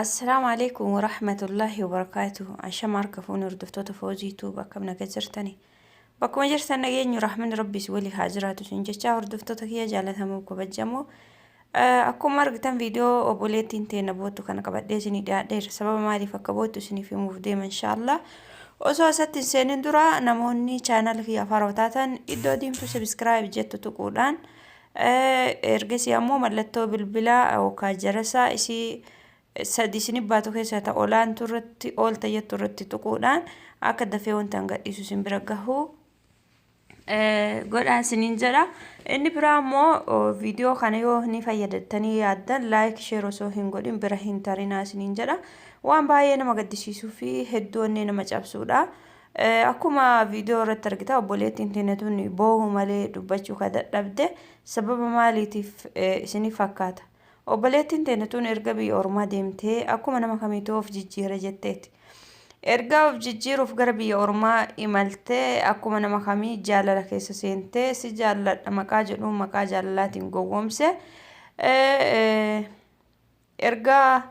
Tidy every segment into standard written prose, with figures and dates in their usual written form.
السلام عليكم ورحمة الله وبركاته. عشان معركفون ردفتو فوزي توب أكم نجزرتني بكم جرت نجيني رحمن ربي سولي هاجرات وسنجتشا ردفتو تكيا جالتها موكو بجمو أكو مرقتن فيديو أبوليتين تينبوتو كان كبدي سني دير سبب مالي فكبوتو سني في مفديم إن شاء الله وسو ست سنين درا نموني channel في أفاروتاتن إدو ديمتو سبسكرايب جتو تقولان إرجسي أمو ملتو بالبلا أو كاجرسا إسي سادسيني باتو كيسا تا أولان ترتي أول تيت ترتي تقولان أكد في وانتان قد إسو سنبرقهو قد سنين جرا إني برامو فيديو خانيو هني فايدتني يادن لايك شير وسو هنقولين برهين تارينا سنين جرا وان باينا ما قد سيسو في هدواني نما جابسودا أكما فيديو رترقتا وبوليتين تينتوني بوهو مالي دباتشو كده لبده سبب مالي تيف سني فاكاتا وبوليتين تينتون إرقبي أورما ديمتي أكما نما كميتو في جيجيرة جتت إرقا في جيجيرو في قربي أورما إمالتي أكما نما كمي جالة لكيسا سينتي سجالة مكاجلو مكاجالاتين قوامسي إرقا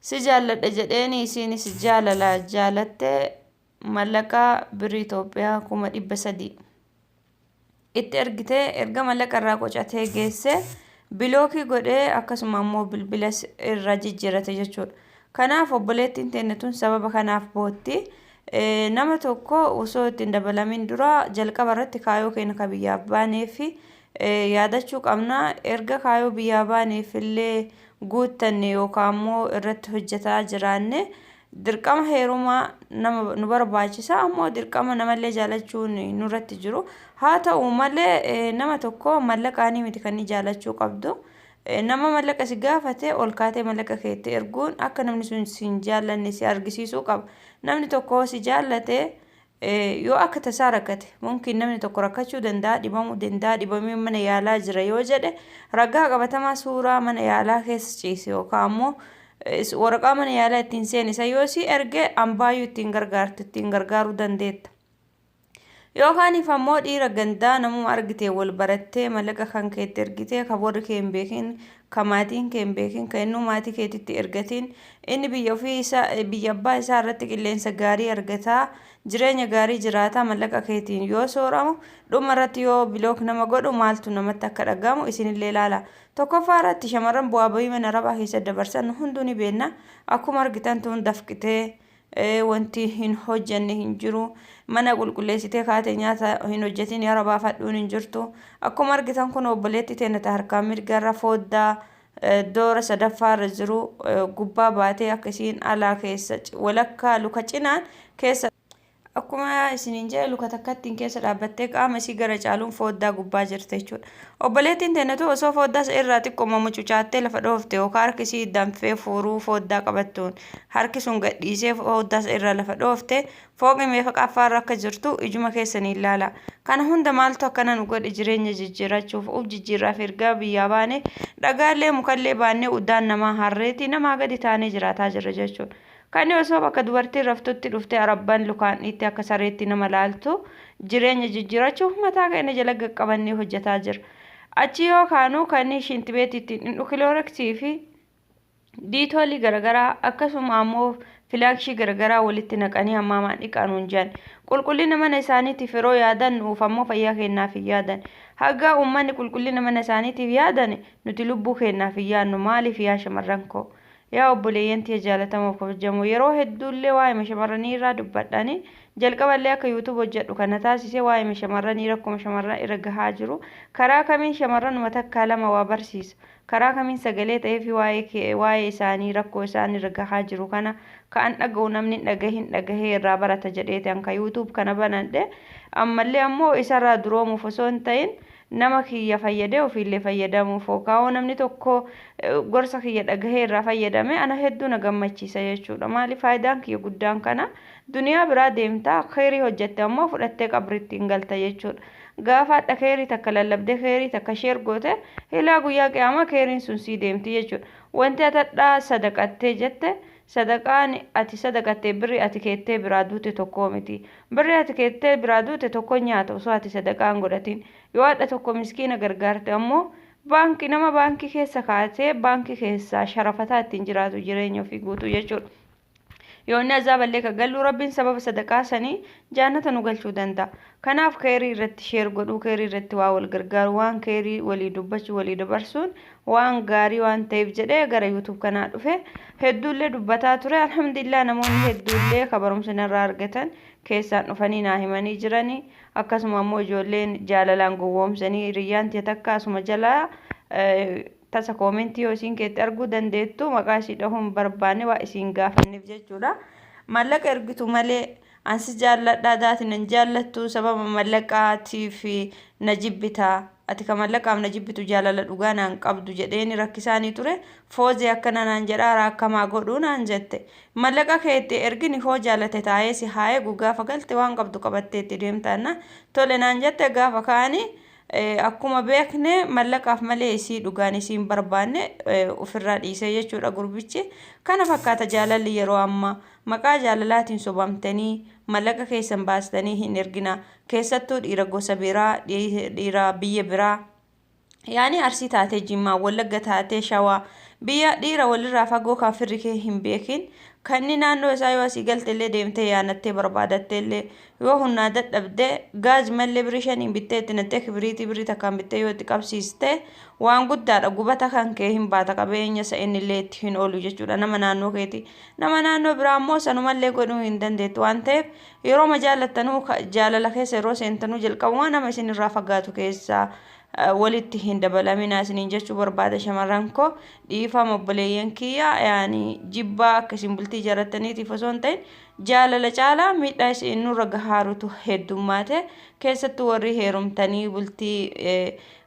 سجالة جديني سيني سجالة لا جالتي ملكا بريتوبيا كوما ديبسدي إرقتي إرقا ملكا راقوشاتي جيسي بلوكي قده akkasuma ammoo bilbilas irra jijjiirate jechuudha. Kanaaf obboleettiin teenyatuun sababa kanaaf bootti nama tokko osoo ittiin dabalamin dura jalqaba irratti kaayoo keenya ka biyyaa baaneef yaadachuu qabna. Erga kaayoo biyyaa baaneef illee guuttanne yookaan ammoo irratti hojjetaa jiraanne dirqama heerumaa nama nu barbaachisa ammoo dirqama namallee jaalachuun nurratti jiru. haa ta'u malee nama tokko mallaqaanii miti kan jaalachuu qabdu. Nama mallaqa si gaafate ol kaatee mallaqa keetti erguun akka namni sun sin jaallanne si argisiisuu qaba. Namni tokko si jaallate yoo akka tasaa rakkate mumkin namni tokko rakkachuu danda'a, dhibamuu danda'a, dhibamee mana yaalaa jira yoo jedhe ragaa qabatamaa suuraa mana yaalaa keessa ciise yookaan ammoo waraqaa mana yaalaa ittiin seenisa yoo si erge ambaayyuu ittiin gargaaruu dandeetta. Yookaan ifammoo dhiira gandaa namuma argite wal barattee mallaqa kan keetti ergite ka warri kee hin beekin ka maatiin kee hin beekin ka inni maatii keetitti ergatiin inni biyya ofii isaa biyya abbaa isaa irratti qilleensa gaarii argataa jireenya gaarii jiraataa mallaqa keetiin yoo sooramu dhuma irratti yoo bilook nama godhu maaltu namatti akka dhagamu isinillee ilaala. Tokkoffaa irratti shamarran bu'aa bahii mana rabaa keessa dabarsan hunduu ni beekna. Akkuma argitan tun dafqitee wanti hin hojjanne hin jiru. Mana qulqulleessitee kaatee nyaata hin hojjetin yaa rabaa fadhuun hin jirtu. Akkuma argitan kun obboleetti teenata harkaan mirgarra fooddaa doora sadaffaa irra jiru gubbaa baatee akkasiin alaa keessa walakkaa luka cinaan keessa akkuma isiniin jedhe luka takkattiin keessa dhaabbattee qaama isii gara caaluun fooddaa gubbaa jirti jechuudha. Obboleettiin teenatu osoo fooddaa irraa xiqqooma mucucaattee lafa dhoofte yookaan harki isii danfee fuuruu fooddaa qabattuun harki sun gadhiisee fooddaa irraa lafa dhoofte fooqi meeqa qaffaarra akka jirtu ijuma keessanii ilaala. Kana hunda maaltu akkana nu godhe jireenya jijjiirachuuf uf jijjiirraaf ergaa biyyaa baane dhagaallee mukallee baannee uddaan namaa harreetii namaa gadi taanee jiraataa jirra jechuudha. Kan osoo bakka dubartiin raftutti dhuftee arabbaan lukaan itti akka sareetti nama laaltu jireenya jijjiirachuuf mataa keenya jala qaqqabannee hojjetaa jira. Achi yoo kaanuu kan shintibeetitti dhukiloorksii fi diitoolii garagaraa akkasuma ammoo filaakshii garagaraa walitti naqanii hammaamaan dhiqanuun jiran qulqullina mana isaaniitiif yeroo yaadan nuuf ammoo fayyaa kennaaf hin yaadan. Haga uummanni qulqullina mana isaaniitiif yaadan nuti lubbuu kennaaf hin yaadnu maaliif yaa shamarran koo? Yaa obboleeyyantii jaalatamuuf kabajamoo yeroo hedduullee waa'ee shamarranii irraa dubbadhani jalqaballee akka YouTube hojjedhu kana taasisee waa'ee shamarranii rakkuma shamarran irra gahaa jiru karaa kamiin shamarran matakkaa lama waa barsiisa karaa kamiin sagalee ta'ee fi waa'ee isaanii rakkoo isaanii irra gahaa jiru kana ka'an dhaga'u namni dhagahee irraa barata jedheeti anka YouTube kana banadhe ammallee ammoo isarraa duroomuuf osoo hin ta'in nama kiyya fayyadee ofiillee fayyadamuuf yookaan namni tokko gorsa kiyya dhagahee irraa fayyadame ana hedduu na gammachiisa jechuudha. Maaliif faayidaan kiyya guddaan kana duniyaa biraa deemtaa khairii hojjette ammoo fudhattee qabriitti hin galta jechuudha. Gaafa adda khairii takka lallabdee khairii takka sheer goote hilaa guyyaa qiyaamaa khairiin sun sii deemti jechuudha. Wanti atadhaa sadaqattee jette sadaqaan ati sadaqattee birri ati keettee biraa duute tokko miti. Birri ati keettee biraa duute tokko nyaata osoo ati sadaqaan godhatin. Yoo adda tokko miskiina gargaarte ammoo nama baankii keessa kaatee baankii keessaa sharafataa ittiin jiraatu jireenya ofii guutuu jechuudha. yoonni azaaballee ka gallu rabbiin sababa sadaqaa sanii jaannata nu galchuu danda'a. Kanaaf keerii irratti sheer godhuu, keerii irratti waa wal gargaaru, waan keerii walii dubbachuu, walii dabarsuun waan gaarii waan ta'eef jedhee gara YouTube kanaa dhufe hedduullee dubbataa ture. Alhamdulillah namoonni hedduullee ka barumsa irraa argatan keessaan dhufanii naa himanii jiranii. Akkasuma ammoo ijoolleen jaalalaan gowwoomsanii riyyaan takka asuma jalaa tasa koomentii yoo isin keetti arguu dandeettu maqaa ishii dhahuun barbaanne waa isin gaafanneef jechuudha. Mallaqa ergitu malee ansi jaalladhaa daati nan jaallattu sababa mallaqaatiif na jibbitaa. Ati ka mallaqaaf na jibbitu jaalala dhugaa naan qabdu jedheeni rakkisaanii ture. Foozee akkana naan jedhaa akkamaa godhuu naan jette. Mallaqa keetti ergini hoo jaalate taa'ee si haa'ee gaafa galte waan qabdu qabattee itti deemtaanna. Tole naan jette gaafa kaanii akkuma beekne mallaqaaf malee isii dhugaan isiin barbaanne ofirraa dhiisee jechuudha gurbichi. Kana fakkaata jaalalli yeroo ammaa maqaa jaalalaatiin sobamtanii mallaqa keessan baastanii hin ergina. Keessattuu dhiira gosa biraa, dhiira biyya biraa. Yaani Arsii taatee Jimmaa, Wallagga taatee Shawaa, biyya dhiira walirraa fagoo kan firri kee hin beekin. Kanni naannoo isaa yoo asii galtellee deemtee yaanattee barbaadatteellee yoo humnaa dadhabdee gaaz mallee birii shaniin bittee itti nattee kibiriitii birii takkaan bittee yoo itti qabsiiste waan guddaadha. Gubata kan kee hin baata qabeenya isa innillee itti hin oolu jechuudha nama naannoo keeti. Nama naannoo biraa ammoo sanumallee godhuu hin dandeettu waan ta'eef yeroo ma jaallattanuu jaalala keessa yeroo seentanuu jalqabumaa nama isin irraa fagaatu keessaa walitti hin dabalamina isiniin jechuu barbaada shamarran koo. Dhiifama obboleeyyan kiyya yaani jibbaa akkasiin bultii jaarattaniitiif osoo hin ta'in jaalala caalaa miidhaa isin nurra gahaarutu heddummaate. Keessattuu warri heerumtanii bultii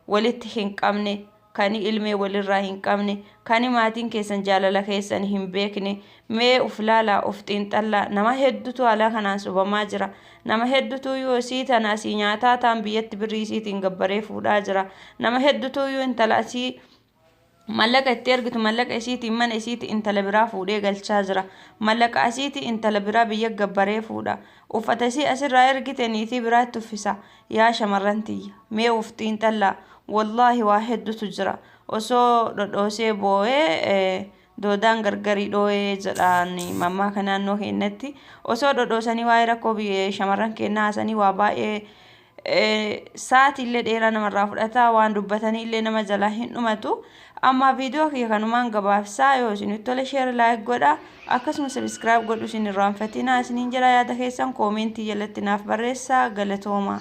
walitti hin qabne, kani ilmee walirraa hin qabne, kani maatiin keessan jaalala keessan hin beekne mee uf laalaa uf xiinxallaa. Nama hedduutu haala kanaan sobamaa jira. Nama hedduutu yoo isii tana asii nyaataa ta'an biyyatti birrii isiitiin gabbaree fuudhaa jira. Nama hedduutu yoo intala asii mallaqa itti ergitu mallaqa isiitiin mana isiiti intala biraa fuudhee galchaa jira. Mallaqa asiiti intala biraa biyya gabbaree fuudha. Uffata isii asirraa ergite niitii biraatti uffisa. Yaa shamarran tiyya mee uf xiinxallaa. Wallaahi waa hedduutu jira. Osoo dhodhoosee boo'ee doodaan gargarii dhoo'ee jedhaan mammaa kan naannoo keenyatti osoo dhodhoosanii waa'ee rakkoo shamarran keenyaa haasanii waa baay'ee sa'aatiillee dheeraa namarraa fudhataa waan dubbatanii illee nama jalaa hin dhumatu. Amma viidiyoo kiyya kanumaan gabaabsaa yoo isinitti tole sheer laayik godhaa akkasuma sabiskiraayib godhuu isin irraanfatinaa isiniin jira. Yaada keessan koomentii jalatti naaf barreessaa. Galatooma.